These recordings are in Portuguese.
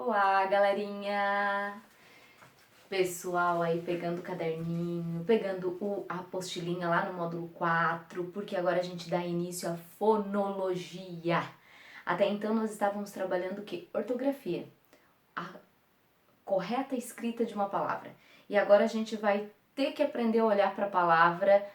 Olá, galerinha! Pessoal aí pegando o caderninho, pegando a apostilinha lá no módulo 4, porque agora a gente dá início à fonologia. Até então nós estávamos trabalhando o quê? Ortografia, a correta escrita de uma palavra. E agora a gente vai ter que aprender a olhar para a palavra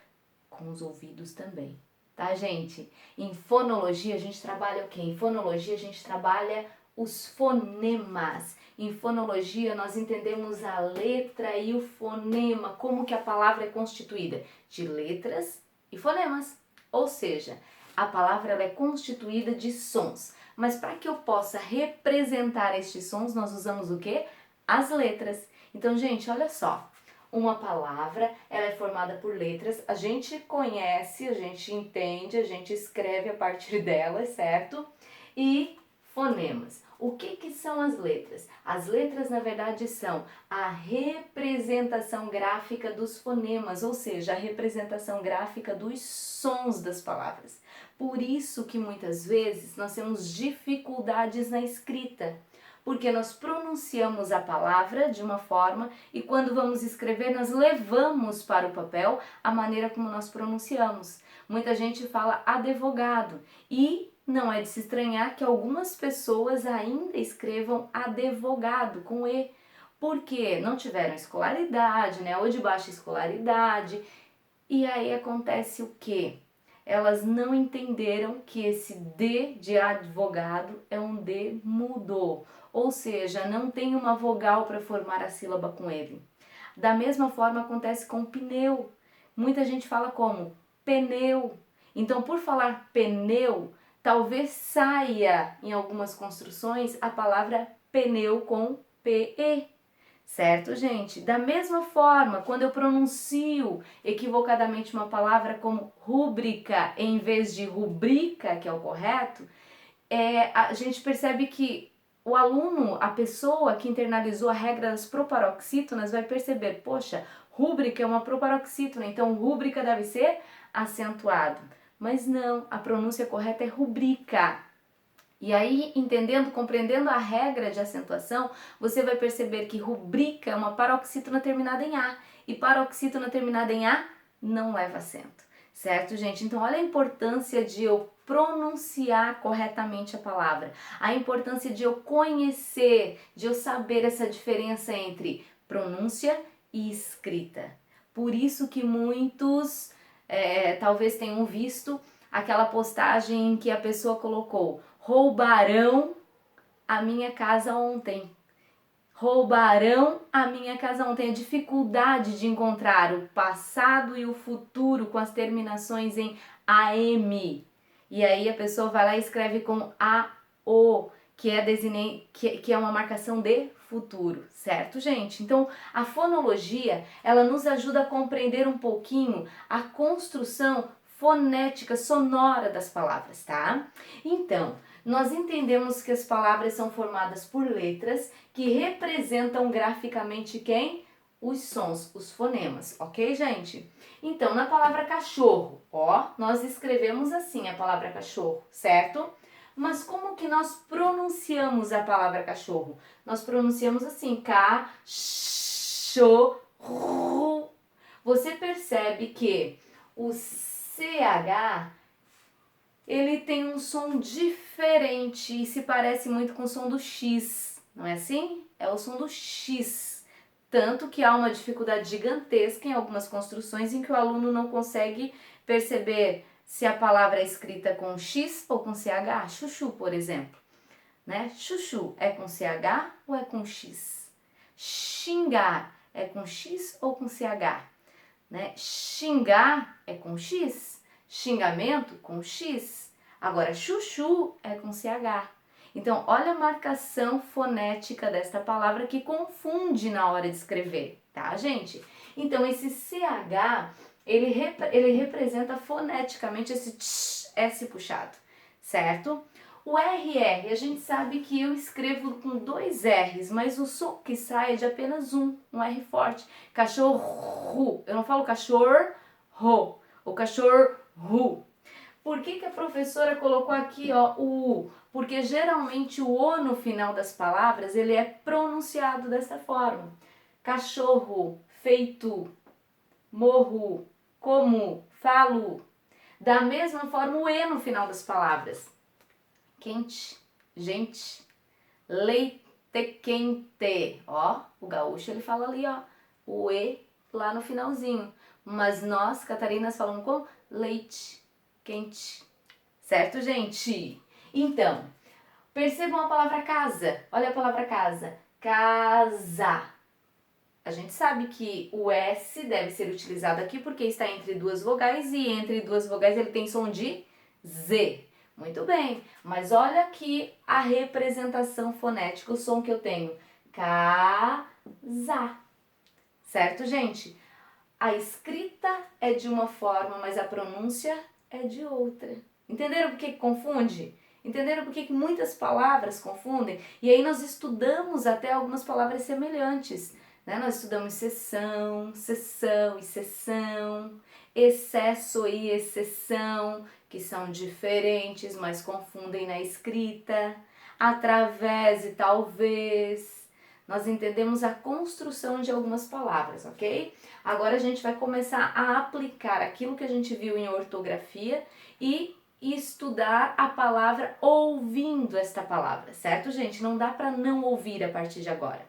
com os ouvidos também, tá, gente? Em fonologia a gente trabalha o quê? Em fonologia a gente trabalha os fonemas. Em fonologia nós entendemos a letra e o fonema, como que a palavra é constituída de letras e fonemas. Ou seja, a palavra ela é constituída de sons. Mas para que eu possa representar estes sons, nós usamos o quê? As letras. Então, gente, olha só. Uma palavra, ela é formada por letras, a gente conhece, a gente entende, a gente escreve a partir delas, certo? E fonemas. O que são as letras? As letras, na verdade, são a representação gráfica dos fonemas, ou seja, a representação gráfica dos sons das palavras. Por isso que muitas vezes nós temos dificuldades na escrita, porque nós pronunciamos a palavra de uma forma e quando vamos escrever nós levamos para o papel a maneira como nós pronunciamos. Muita gente fala advogado e não é de se estranhar que algumas pessoas ainda escrevam advogado com E, porque não tiveram escolaridade, né, ou de baixa escolaridade. E aí acontece o quê? Elas não entenderam que esse D de advogado é um D mudo, ou seja, não tem uma vogal para formar a sílaba com ele. Da mesma forma acontece com pneu. Muita gente fala como pneu. Então, por falar pneu, talvez saia em algumas construções a palavra pneu com PE. Certo, gente? Da mesma forma, quando eu pronuncio equivocadamente uma palavra como rúbrica em vez de rubrica, que é o correto, a gente percebe que o aluno, a pessoa que internalizou a regra das proparoxítonas vai perceber, poxa, rúbrica é uma proparoxítona, então rúbrica deve ser acentuado. Mas não, a pronúncia correta é rubrica. E aí, entendendo, compreendendo a regra de acentuação, você vai perceber que rubrica é uma paroxítona terminada em A. E paroxítona terminada em A não leva acento. Certo, gente? Então, olha a importância de eu pronunciar corretamente a palavra. A importância de eu conhecer, de eu saber essa diferença entre pronúncia e escrita. Por isso que muitos talvez tenham visto aquela postagem em que a pessoa colocou: roubarão a minha casa ontem. Roubarão a minha casa ontem. A dificuldade de encontrar o passado e o futuro com as terminações em AM. E aí a pessoa vai lá e escreve com AO, que é uma marcação de futuro, certo, gente? Então, a fonologia, ela nos ajuda a compreender um pouquinho a construção fonética, sonora das palavras, tá? Então, nós entendemos que as palavras são formadas por letras que representam graficamente quem? Os sons, os fonemas, ok, gente? Então, na palavra cachorro, ó, nós escrevemos assim a palavra cachorro, certo? Mas como que nós pronunciamos a palavra cachorro? Nós pronunciamos assim, cachorro. Você percebe que o CH ele tem um som diferente e se parece muito com o som do X, não é assim? É o som do X. Tanto que há uma dificuldade gigantesca em algumas construções em que o aluno não consegue perceber se a palavra é escrita com X ou com CH. Chuchu, por exemplo. Né? Chuchu é com CH ou é com X? Xingar é com X ou com CH? Né? Xingar é com X? Xingamento com X. Agora, chuchu é com CH. Então, olha a marcação fonética desta palavra que confunde na hora de escrever, tá, gente? Então, esse CH, ele representa foneticamente esse tsh, S puxado, certo? O RR, a gente sabe que eu escrevo com 2 R's, mas o som que sai é de apenas um R forte. Cachorro, eu não falo cachorro, o cachorro. Por que a professora colocou aqui, ó, o U? Porque geralmente o O no final das palavras, ele é pronunciado dessa forma. Cachorro, feito, morro, como, falo. Da mesma forma o E no final das palavras. Quente, gente, leite quente. Ó, o gaúcho ele fala ali, ó, o E lá no finalzinho. Mas nós, catarinas, falamos com leite quente. Certo, gente? Então, percebam a palavra casa. Olha a palavra casa. Casa. A gente sabe que o S deve ser utilizado aqui porque está entre duas vogais e entre duas vogais ele tem som de Z. Muito bem, mas olha aqui a representação fonética, o som que eu tenho. Casa. Certo, gente? A escrita é de uma forma, mas a pronúncia é de outra. Entenderam por que confunde? Entenderam por que muitas palavras confundem? E aí nós estudamos até algumas palavras semelhantes. Né? Nós estudamos seção, sessão e sessão, excesso e exceção, que são diferentes, mas confundem na escrita, através e talvez. Nós entendemos a construção de algumas palavras, ok? Agora a gente vai começar a aplicar aquilo que a gente viu em ortografia e estudar a palavra ouvindo esta palavra, certo, gente? Não dá para não ouvir a partir de agora.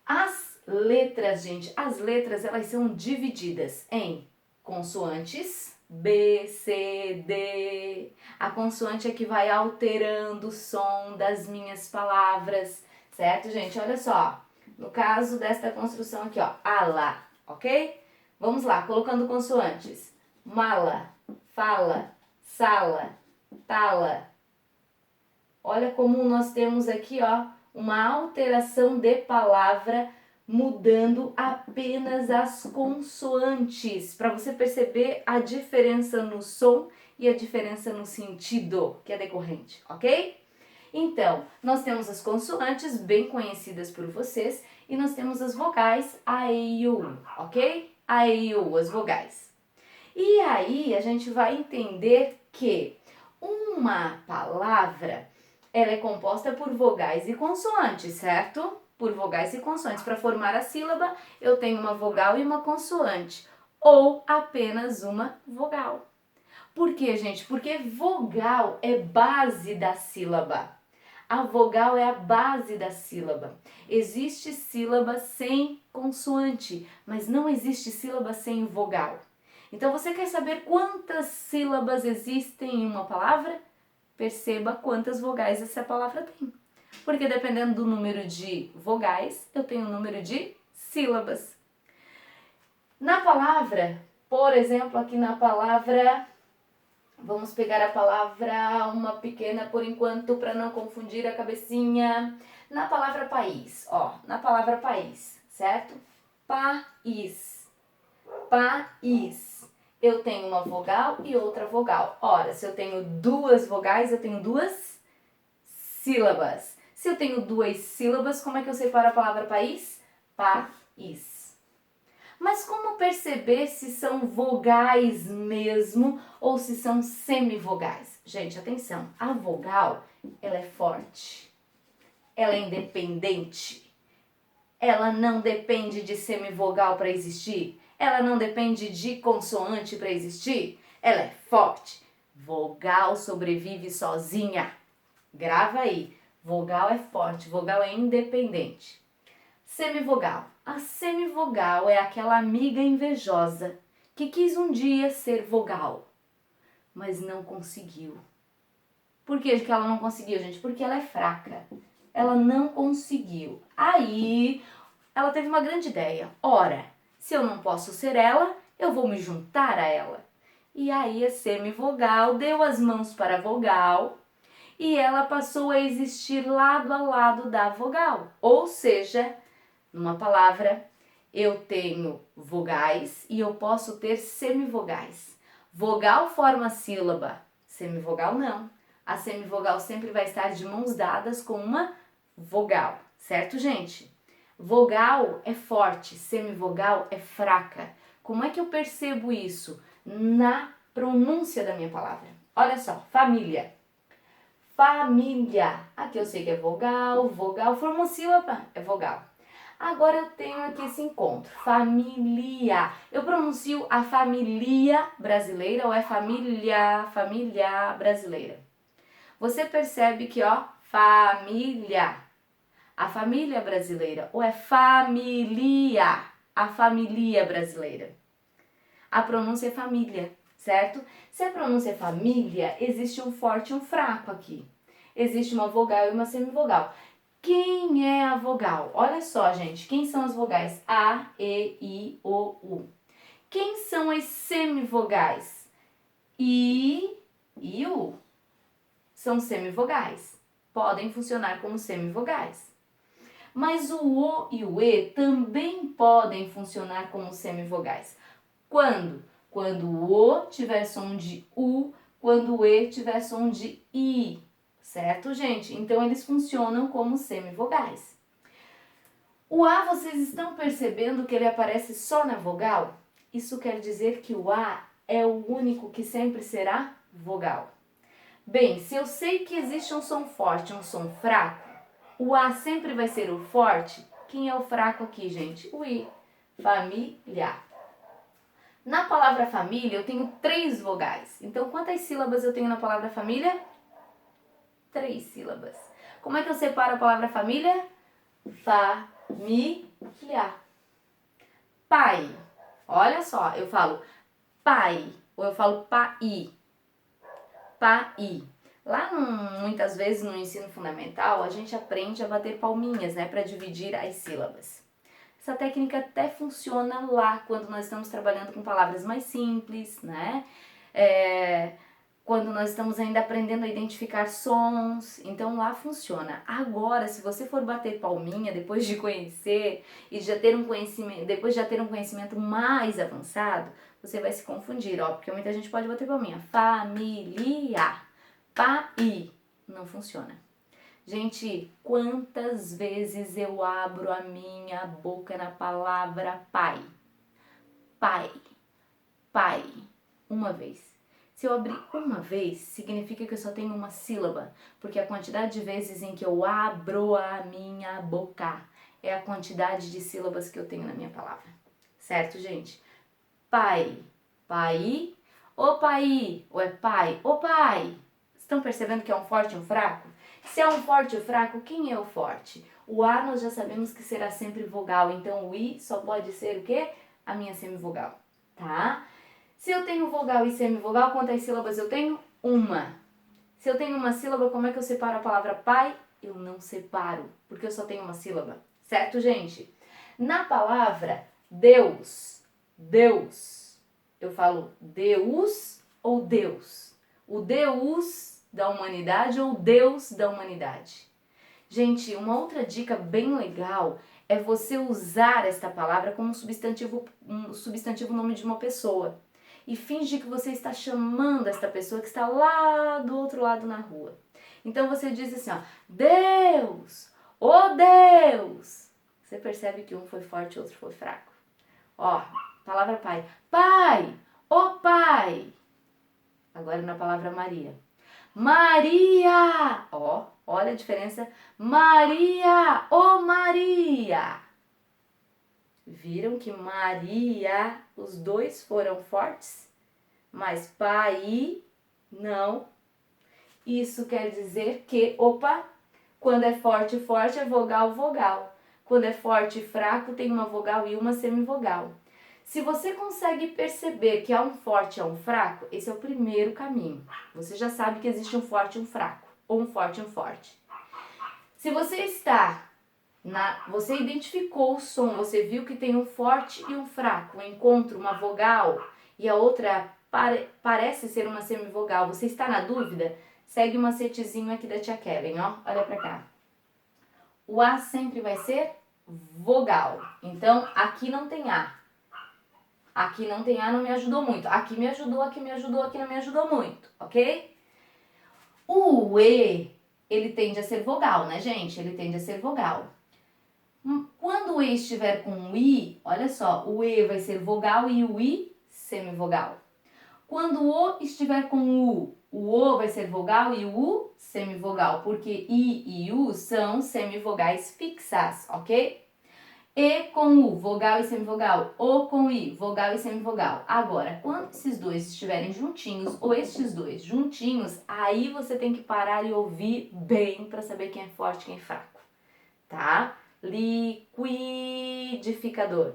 As letras, gente, as letras elas são divididas em consoantes, B, C, D. A consoante é que vai alterando o som das minhas palavras, certo, gente? Olha só, no caso desta construção aqui, ó, ala, ok? Vamos lá, colocando consoantes. Mala, fala, sala, tala. Olha como nós temos aqui, ó, uma alteração de palavra mudando apenas as consoantes, para você perceber a diferença no som e a diferença no sentido que é decorrente, ok? Então, nós temos as consoantes bem conhecidas por vocês e nós temos as vogais A, E e U, ok? A, E e U, as vogais. E aí a gente vai entender que uma palavra ela é composta por vogais e consoantes, certo? Por vogais e consoantes. Para formar a sílaba, eu tenho uma vogal e uma consoante, ou apenas uma vogal. Por quê, gente? Porque vogal é base da sílaba. A vogal é a base da sílaba. Existe sílaba sem consoante, mas não existe sílaba sem vogal. Então, você quer saber quantas sílabas existem em uma palavra? Perceba quantas vogais essa palavra tem. Porque dependendo do número de vogais, eu tenho o número de sílabas. Na palavra, por exemplo, aqui na palavra, vamos pegar a palavra, uma pequena por enquanto, para não confundir a cabecinha. Na palavra país, ó, na palavra país, certo? País, país. Eu tenho uma vogal e outra vogal. Ora, se eu tenho duas vogais, eu tenho duas sílabas. Se eu tenho duas sílabas, como é que eu separo a palavra país? País. Mas como perceber se são vogais mesmo ou se são semivogais? Gente, atenção, a vogal, ela é forte, ela é independente, ela não depende de semivogal para existir, ela não depende de consoante para existir, ela é forte. Vogal sobrevive sozinha. Grava aí, vogal é forte, vogal é independente. Semivogal. A semivogal é aquela amiga invejosa que quis um dia ser vogal, mas não conseguiu. Por que ela não conseguiu, gente? Porque ela é fraca. Ela não conseguiu. Aí, ela teve uma grande ideia. Ora, se eu não posso ser ela, eu vou me juntar a ela. E aí a semivogal deu as mãos para a vogal e ela passou a existir lado a lado da vogal. Ou seja, numa palavra, eu tenho vogais e eu posso ter semivogais. Vogal forma sílaba, semivogal não. A semivogal sempre vai estar de mãos dadas com uma vogal, certo, gente? Vogal é forte, semivogal é fraca. Como é que eu percebo isso? Na pronúncia da minha palavra. Olha só, família. Família. Aqui eu sei que é vogal, vogal, formou sílaba, é vogal. Agora eu tenho aqui esse encontro, família. Eu pronuncio a família brasileira ou é família brasileira? Você percebe que, ó, família, a família brasileira, ou é família, a família brasileira? A pronúncia é família, certo? Se a pronúncia é família, existe um forte e um fraco aqui. Existe uma vogal e uma semivogal. Quem é a vogal? Olha só, gente, quem são as vogais? A, E, I, O, U. Quem são as semivogais? I e U. São semivogais. Podem funcionar como semivogais. Mas o O e o E também podem funcionar como semivogais. Quando? Quando o O tiver som de U, quando o E tiver som de I. Certo, gente? Então, eles funcionam como semivogais. O A, vocês estão percebendo que ele aparece só na vogal? Isso quer dizer que o A é o único que sempre será vogal. Bem, se eu sei que existe um som forte e um som fraco, o A sempre vai ser o forte. Quem é o fraco aqui, gente? O I. Família. Na palavra família, eu tenho 3 vogais. Então, quantas sílabas eu tenho na palavra família? 3 sílabas. Como é que eu separo a palavra família? Família. Pai. Olha só, eu falo pai ou eu falo pai. Pai. Lá, muitas vezes no ensino fundamental, a gente aprende a bater palminhas, né, para dividir as sílabas. Essa técnica até funciona lá quando nós estamos trabalhando com palavras mais simples, né? Quando nós estamos ainda aprendendo a identificar sons, então lá funciona. Agora, se você for bater palminha depois de conhecer e já ter um conhecimento, depois de já ter um conhecimento mais avançado, você vai se confundir, ó, porque muita gente pode bater palminha. Família, pai, não funciona. Gente, quantas vezes eu abro a minha boca na palavra pai? Pai, pai, uma vez. Se eu abrir uma vez, significa que eu só tenho uma sílaba, porque a quantidade de vezes em que eu abro a minha boca é a quantidade de sílabas que eu tenho na minha palavra. Certo, gente? Pai, pai, o pai, ou é pai, o pai. Estão percebendo que é um forte e um fraco? Se é um forte e um fraco, quem é o forte? O A nós já sabemos que será sempre vogal, então o I só pode ser o quê? A minha semivogal, tá? Se eu tenho vogal e semivogal, quantas sílabas eu tenho? Uma. Se eu tenho uma sílaba, como é que eu separo a palavra pai? Eu não separo, porque eu só tenho uma sílaba. Certo, gente? Na palavra Deus, Deus, eu falo Deus ou Deus? O Deus da humanidade ou Deus da humanidade? Gente, uma outra dica bem legal é você usar esta palavra como um substantivo nome de uma pessoa. E finge que você está chamando esta pessoa que está lá do outro lado na rua. Então você diz assim, ó, Deus, oh Deus. Você percebe que um foi forte e o outro foi fraco. Ó, palavra pai, pai, oh pai. Agora na palavra Maria. Maria, ó, olha a diferença. Maria, oh Maria. Viram que Maria, os dois foram fortes, mas pai não. Isso quer dizer que, opa, quando é forte, forte é vogal, vogal. Quando é forte e fraco, tem uma vogal e uma semivogal. Se você consegue perceber que há um forte e um fraco, esse é o primeiro caminho. Você já sabe que existe um forte e um fraco, ou um forte e um forte. Se você você identificou o som, você viu que tem um forte e um fraco, um encontro, uma vogal e a outra parece ser uma semivogal. Você está na dúvida? Segue o macetezinho aqui da tia Kellen, ó. Olha pra cá. O A sempre vai ser vogal. Então, aqui não tem A. Aqui não tem A, não me ajudou muito. Aqui me ajudou, aqui me ajudou, aqui não me ajudou muito, ok? O E, ele tende a ser vogal, né, gente? Ele tende a ser vogal. Quando o E estiver com o I, olha só, o E vai ser vogal e o I semivogal. Quando o O estiver com o O vai ser vogal e o U semivogal, porque I e U são semivogais fixas, ok? E com U, vogal e semivogal. O com I, vogal e semivogal. Agora, quando esses dois estiverem juntinhos, ou estes dois juntinhos, aí você tem que parar e ouvir bem para saber quem é forte e quem é fraco, tá? Liquidificador.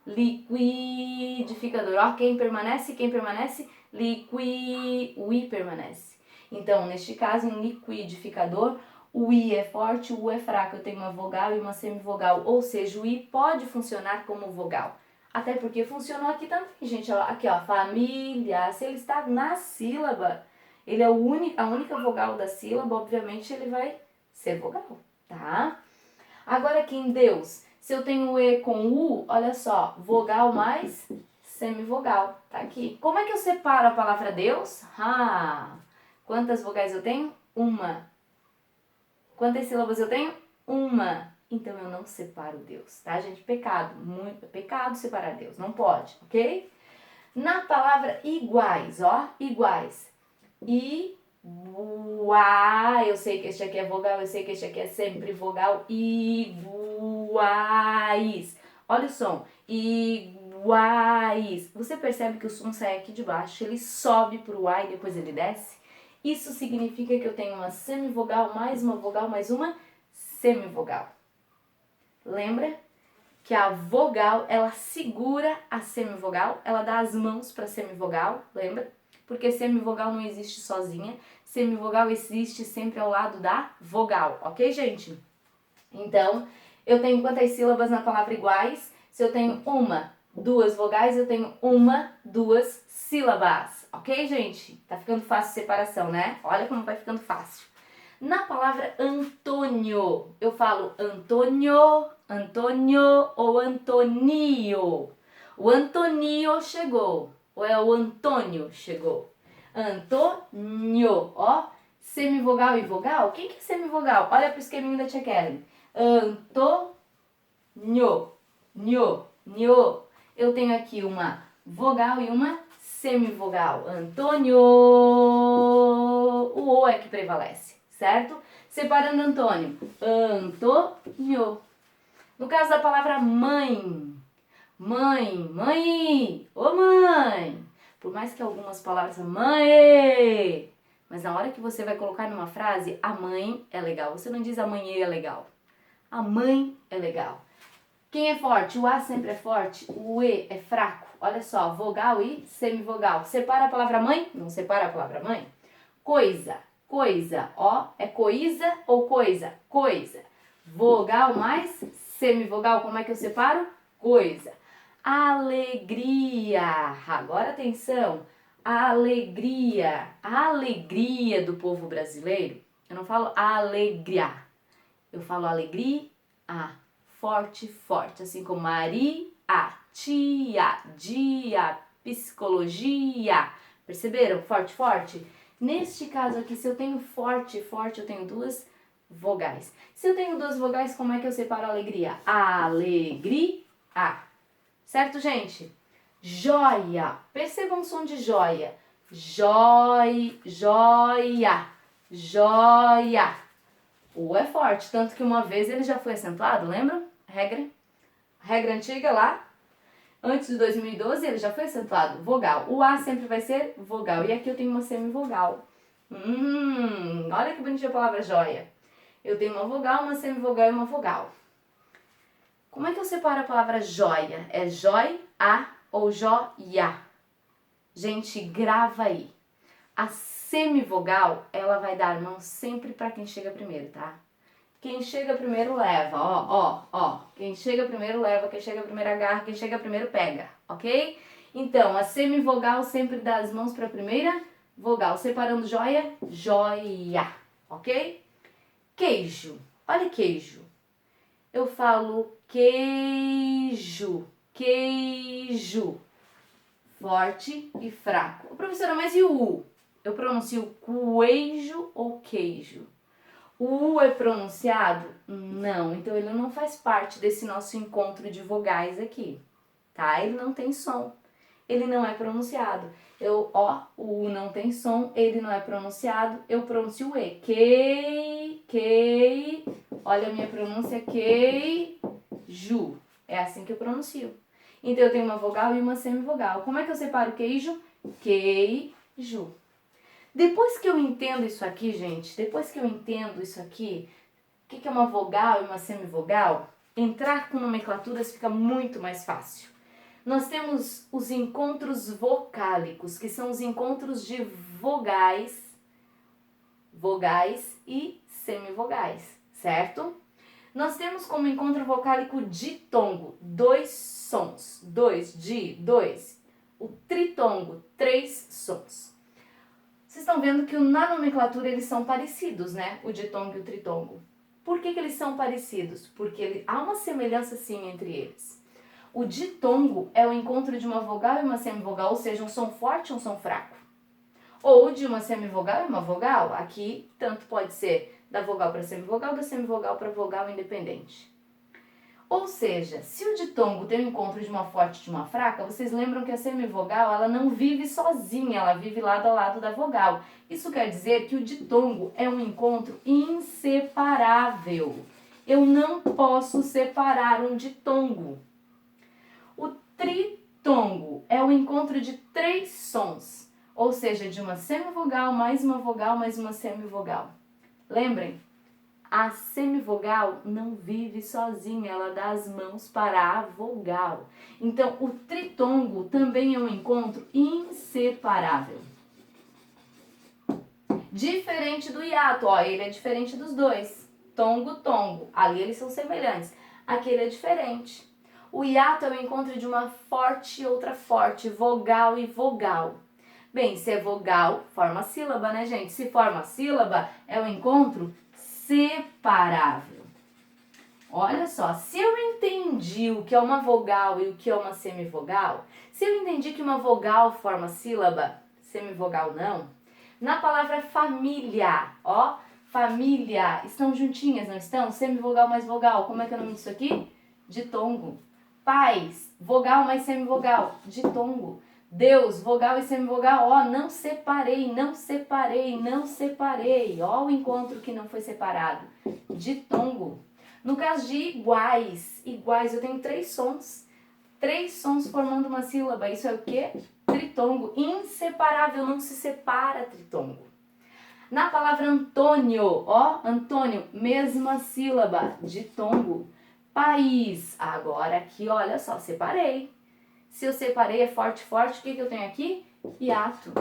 Liquidificador. Ó, quem permanece? Quem permanece? O I permanece. Então, neste caso, em liquidificador, o I é forte, o U é fraco. Eu tenho uma vogal e uma semivogal, ou seja, o I pode funcionar como vogal. Até porque funcionou aqui também, gente. Ó, aqui, ó, família. Se ele está na sílaba, ele é a única vogal da sílaba, obviamente ele vai ser vogal, tá? Agora aqui em Deus, se eu tenho E com U, olha só, vogal mais semivogal, tá aqui. Como é que eu separo a palavra Deus? Quantas vogais eu tenho? Uma. Quantas sílabas eu tenho? Uma. Então eu não separo Deus, tá, gente? Pecado, muito pecado separar Deus, não pode, ok? Na palavra iguais, ó, iguais. Eu sei que este aqui é vogal, eu sei que este aqui é sempre vogal. Iguais. Olha o som. Iguais. Você percebe que o som sai aqui de baixo, ele sobe pro A e depois ele desce? Isso significa que eu tenho uma semivogal mais uma vogal mais uma semivogal. Lembra que a vogal, ela segura a semivogal, ela dá as mãos para a semivogal, lembra? Porque semivogal não existe sozinha, semivogal existe sempre ao lado da vogal, ok, gente? Então, eu tenho quantas sílabas na palavra iguais? Se eu tenho uma, duas vogais, eu tenho uma, duas sílabas, ok, gente? Tá ficando fácil a separação, né? Olha como vai ficando fácil. Na palavra Antônio, eu falo Antônio, Antônio ou Antonio. O Antonio chegou, ou é o Antônio chegou? Antônio, ó, semivogal e vogal. Quem que é semivogal? Olha pro esqueminho da tia Kellen. Antônio, nho. Eu tenho aqui uma vogal e uma semivogal. Antônio, o O é que prevalece, certo? Separando Antônio, Antônio. No caso da palavra mãe, mãe, ô mãe. Por mais que algumas palavras são mãe, mas na hora que você vai colocar numa frase, a mãe é legal. Você não diz a mãe é legal. A mãe é legal. Quem é forte? O A sempre é forte, o E é fraco. Olha só, vogal e semivogal. Separa a palavra mãe? Não separa a palavra mãe. Coisa, ó, é coisa ou coisa? Coisa. Vogal mais semivogal, como é que eu separo? Coisa. Alegria. Agora atenção. Alegria. A alegria do povo brasileiro. Eu não falo alegria. Eu falo alegria. Forte, forte. Assim como Maria, tia, dia, psicologia. Perceberam? Forte, forte. Neste caso aqui, se eu tenho forte, forte, eu tenho duas vogais. Se eu tenho duas vogais, como é que eu separo a alegria? Alegria. Certo, gente? Joia. Percebam o som de joia. Joia. O é forte, tanto que uma vez ele já foi acentuado, lembra? Regra antiga lá. Antes de 2012 ele já foi acentuado. Vogal. O A sempre vai ser vogal. E aqui eu tenho uma semivogal. Olha que bonitinha a palavra joia. Eu tenho uma vogal, uma semivogal e uma vogal. Como é que eu separo a palavra joia? É joia ou joia? Gente, grava aí. A semivogal, ela vai dar mão sempre para quem chega primeiro, tá? Quem chega primeiro leva, ó. Quem chega primeiro leva, quem chega primeiro agarra, quem chega primeiro pega, ok? Então, a semivogal sempre dá as mãos para a primeira vogal. Separando joia, ok? Queijo, olha queijo. Eu falo queijo. Forte e fraco. Professora, mas e o U? Eu pronuncio queijo ou queijo? O U é pronunciado? Não, então ele não faz parte desse nosso encontro de vogais aqui, tá? Ele não tem som. ele não é pronunciado. O U não tem som, ele não é pronunciado, eu pronuncio o E. Quei, olha a minha pronúncia, queijo. É assim que eu pronuncio. Então eu tenho uma vogal e uma semivogal. Como é que eu separo queijo? Queijo. Depois que eu entendo isso aqui, gente, o que é uma vogal e uma semivogal? Entrar com nomenclaturas fica muito mais fácil. Nós temos os encontros vocálicos, que são os encontros de vogais e semivogais, certo? Nós temos como encontro vocálico ditongo, 2 sons, 2, di, 2. O tritongo, 3 sons. Vocês estão vendo que na nomenclatura eles são parecidos, né? O ditongo e o tritongo. Por que eles são parecidos? Porque há uma semelhança sim entre eles. O ditongo é o encontro de uma vogal e uma semivogal, ou seja, um som forte e um som fraco. Ou de uma semivogal e uma vogal. Aqui, tanto pode ser da vogal para semivogal, da semivogal para vogal independente. Ou seja, se o ditongo tem um encontro de uma forte e de uma fraca, vocês lembram que a semivogal ela não vive sozinha, ela vive lado a lado da vogal. Isso quer dizer que o ditongo é um encontro inseparável. Eu não posso separar um ditongo. O tritongo é o encontro de 3 sons, ou seja, de uma semivogal, mais uma semivogal. Lembrem, a semivogal não vive sozinha, ela dá as mãos para a vogal. Então, o tritongo também é um encontro inseparável. Diferente do hiato, ó, ele é diferente dos dois. Tongo, tongo, ali eles são semelhantes. Aqui ele é diferente. O hiato é o encontro de uma forte e outra forte, vogal e vogal. Bem, se é vogal, forma sílaba, né, gente? Se forma sílaba, é o encontro separável. Olha só, se eu entendi o que é uma vogal e o que é uma semivogal, se eu entendi que uma vogal forma sílaba, semivogal não, na palavra família, ó, família, estão juntinhas, não estão? Semivogal mais vogal, como é que é o nome disso aqui? Ditongo. Pais, vogal mais semivogal, ditongo. Deus, vogal e semivogal, ó, não separei, ó o encontro que não foi separado, ditongo. No caso de iguais, eu tenho 3 sons formando uma sílaba, isso é o quê? Tritongo, inseparável, não se separa tritongo. Na palavra Antônio, ó, Antônio, mesma sílaba, ditongo. País, agora aqui, olha só, separei. Se eu separei, é forte, forte, o que eu tenho aqui? Hiato.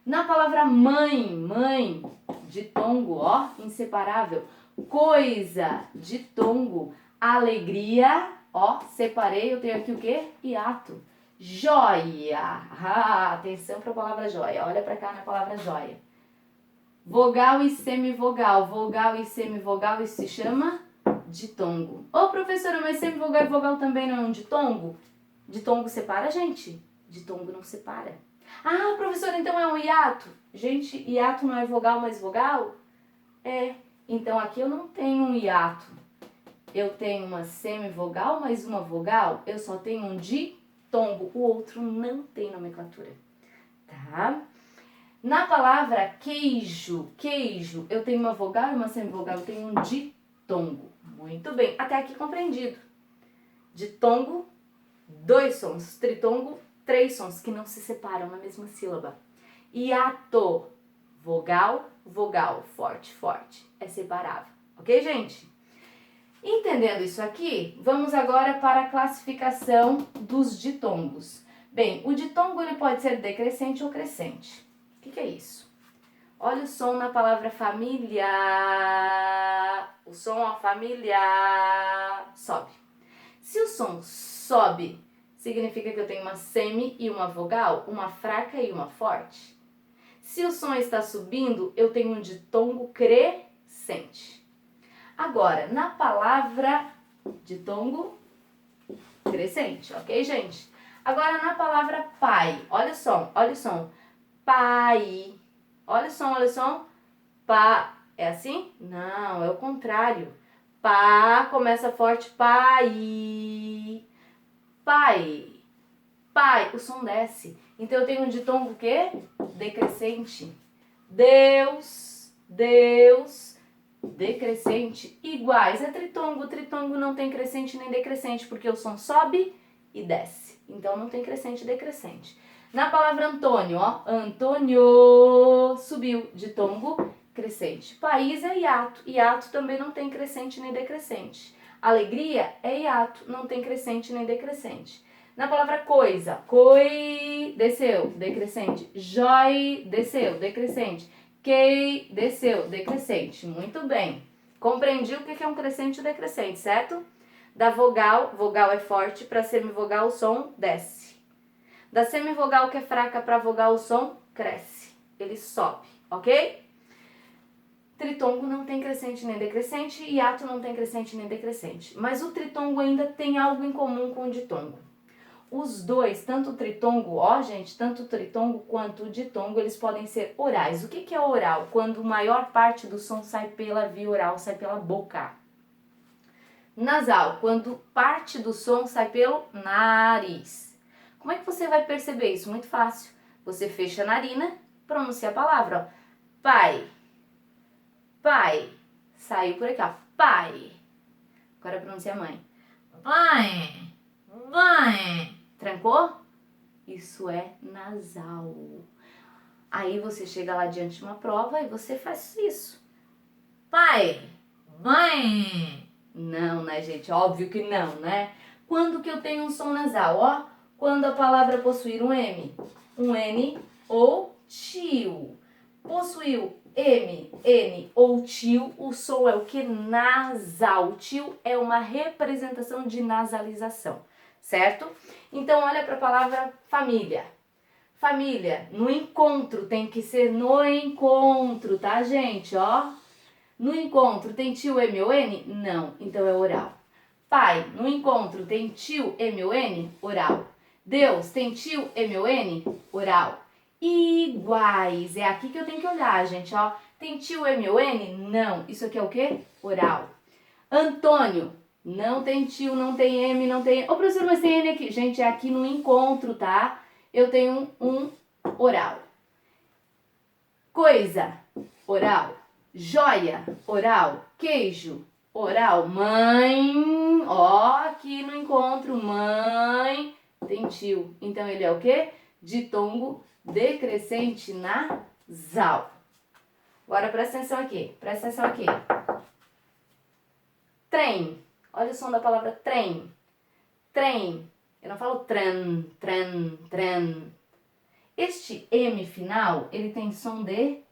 Na palavra mãe, ditongo, ó, inseparável. Coisa, ditongo. Alegria, ó, separei, eu tenho aqui o quê? Hiato. Joia, atenção para a palavra joia, olha para cá na palavra joia. Vogal e semivogal, isso se chama ditongo. Ô professora, mas semivogal e vogal também não é um ditongo? Ditongo separa, gente? Ditongo não separa. Ah, professora, então é um hiato? Gente, hiato não é vogal mais vogal? É, então aqui eu não tenho um hiato. Eu tenho uma semivogal mais uma vogal, eu só tenho um ditongo, o outro não tem nomenclatura, tá? Na palavra queijo, eu tenho uma vogal e uma semivogal, eu tenho um ditongo. Muito bem, até aqui compreendido. Ditongo, 2 sons, tritongo, 3 sons que não se separam na mesma sílaba. Hiato, vogal, forte, forte, é separável. Ok, gente? Entendendo isso aqui, vamos agora para a classificação dos ditongos. Bem, o ditongo ele pode ser decrescente ou crescente. O que é isso? Olha o som na palavra família. O som, a família, sobe. Se o som sobe, significa que eu tenho uma semi e uma vogal, uma fraca e uma forte. Se o som está subindo, eu tenho um ditongo crescente. Agora, na palavra ditongo crescente, ok, gente? Agora, na palavra pai, olha o som. Pai. Olha o som. Pá. É assim? Não, é o contrário. Pá, começa forte, pai. Pai. Pai, o som desce. Então eu tenho um ditongo o quê? Decrescente. Deus, Deus, decrescente, iguais. É tritongo. O tritongo não tem crescente nem decrescente, porque o som sobe e desce. Então não tem crescente e decrescente. Na palavra Antônio, ó, Antônio, subiu, ditongo, crescente. País é hiato. Hiato também não tem crescente nem decrescente. Alegria é hiato, não tem crescente nem decrescente. Na palavra coisa, coi, desceu, decrescente. Jói, desceu, decrescente. Quei, desceu, decrescente. Muito bem. Compreendi o que é um crescente e decrescente, certo? Da vogal, vogal é forte, para semivogal o som desce. Da semivogal que é fraca para vogal o som cresce. Ele sobe, ok? Tritongo não tem crescente nem decrescente, hiato não tem crescente nem decrescente. Mas o tritongo ainda tem algo em comum com o ditongo. Os dois, tanto o tritongo, ó gente, tanto o tritongo quanto o ditongo, eles podem ser orais. O que é oral? Quando a maior parte do som sai pela via oral, sai pela boca. Nasal, quando parte do som sai pelo nariz. Como é que você vai perceber isso? Muito fácil. Você fecha a narina, pronuncia a palavra, ó. Pai. Pai. Saiu por aqui, ó. Pai. Agora pronuncia a mãe. Pai. Pai. Trancou? Isso é nasal. Aí você chega lá diante de uma prova e você faz isso. Pai. Mãe. Não, né, gente? Óbvio que não, né? Quando que eu tenho um som nasal, ó? Quando a palavra possuir um M, um N ou tio. Possuiu M, N ou tio, o som é o que? Nasal. Tio é uma representação de nasalização, certo? Então, olha para a palavra família. Família, no encontro, tem que ser no encontro, tá, gente? Ó, no encontro, tem tio M ou N? Não, então é oral. Pai, no encontro, tem tio M ou N? Oral. Deus, tem tio M ou N? Oral. Iguais, é aqui que eu tenho que olhar, gente, ó. Tem tio M ou N? Não, isso aqui é o quê? Oral. Antônio, não tem tio, não tem M, não tem... Ô, professor, mas tem N aqui. Gente, é aqui no encontro, tá? Eu tenho um oral. Coisa, oral. Joia, oral. Queijo, oral. Mãe, ó, aqui no encontro, mãe, tem tio. Então, ele é o quê? Ditongo decrescente nasal. Agora, presta atenção aqui, presta atenção aqui. Trem, olha o som da palavra trem. Trem, eu não falo tran, tran, tran. Este M final, ele tem som de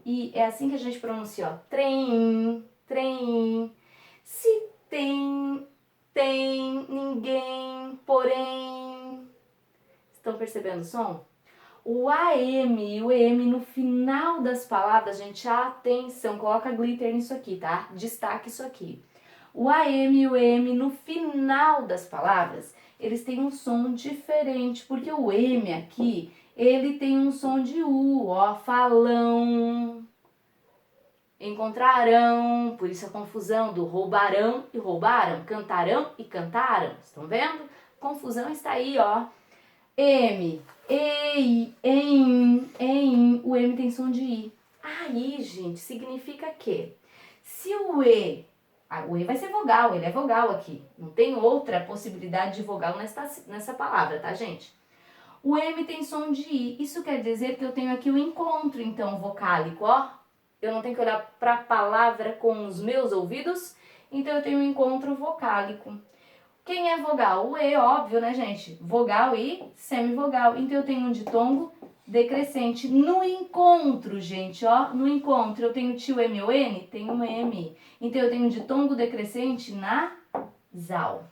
I, é assim que a gente pronuncia, ó. Trem, trem. Se tem, tem, ninguém, porém. Estão percebendo o som? O AM e o EM no final das palavras, gente, atenção, coloca glitter nisso aqui, tá? Destaque isso aqui. O AM e o EM no final das palavras, eles têm um som diferente, porque o M aqui, ele tem um som de U, ó, falão, encontrarão, por isso a confusão do roubarão e roubaram, cantarão e cantaram, estão vendo? Confusão está aí, ó. M, ei, em, o M tem som de I. Aí, gente, significa que se o E vai ser vogal, ele é vogal aqui. Não tem outra possibilidade de vogal nessa palavra, tá, gente? O M tem som de I. Isso quer dizer que eu tenho aqui o encontro, então, vocálico, ó. Eu não tenho que olhar para a palavra com os meus ouvidos, então eu tenho um encontro vocálico. Quem é vogal? O E, óbvio, né, gente? Vogal e semivogal. Então, eu tenho um ditongo decrescente. No encontro, gente, ó. No encontro, eu tenho tio M ou N? Tenho um M. Então, eu tenho um ditongo decrescente nasal.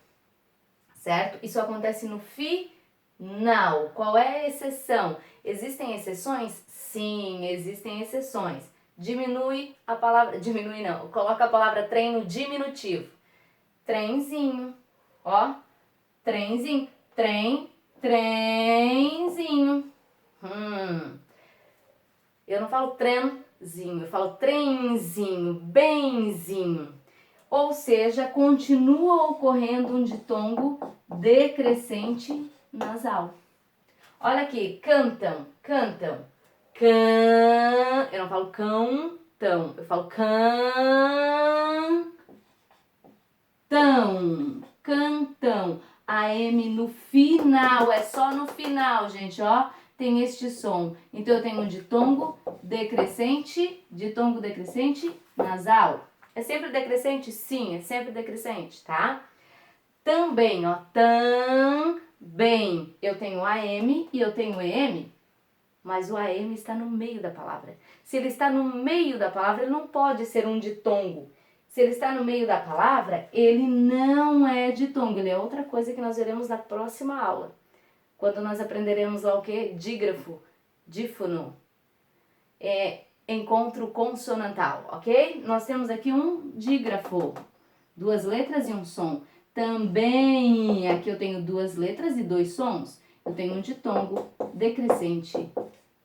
Certo? Isso acontece no final. Qual é a exceção? Existem exceções? Sim, existem exceções. Diminui a palavra... Diminui não. Coloca a palavra trem no diminutivo. Trenzinho. Ó, trenzinho, trem, trenzinho. Eu não falo trenzinho, eu falo trenzinho, benzinho. Ou seja, continua ocorrendo um ditongo decrescente nasal. Olha aqui, cantam, cantam. Eu não falo cão-tão, eu falo cantão. A M no final, é só no final, gente, ó. Tem este som. Então, eu tenho um ditongo decrescente, nasal. É sempre decrescente? Sim, é sempre decrescente, tá? Também, ó, também. Eu tenho AM e eu tenho EM, mas o AM está no meio da palavra. Se ele está no meio da palavra, ele não pode ser um ditongo. Se ele está no meio da palavra, ele não é ditongo, ele é outra coisa que nós veremos na próxima aula. Quando nós aprenderemos lá o quê? Dígrafo, dífono, encontro consonantal, ok? Nós temos aqui um dígrafo, 2 letras e um som. Também aqui eu tenho 2 letras e 2 sons. Eu tenho um ditongo decrescente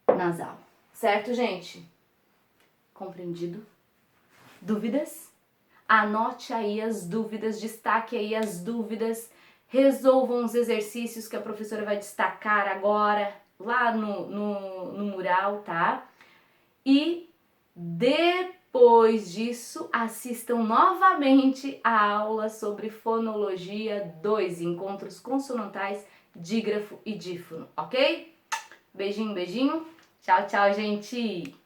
nasal. Certo, gente? Compreendido? Dúvidas? Anote aí as dúvidas, destaque aí as dúvidas, resolvam os exercícios que a professora vai destacar agora lá no mural, tá? E depois disso, assistam novamente a aula sobre fonologia 2, encontros consonantais, dígrafo e dífono, ok? Beijinho, beijinho. Tchau, tchau, gente!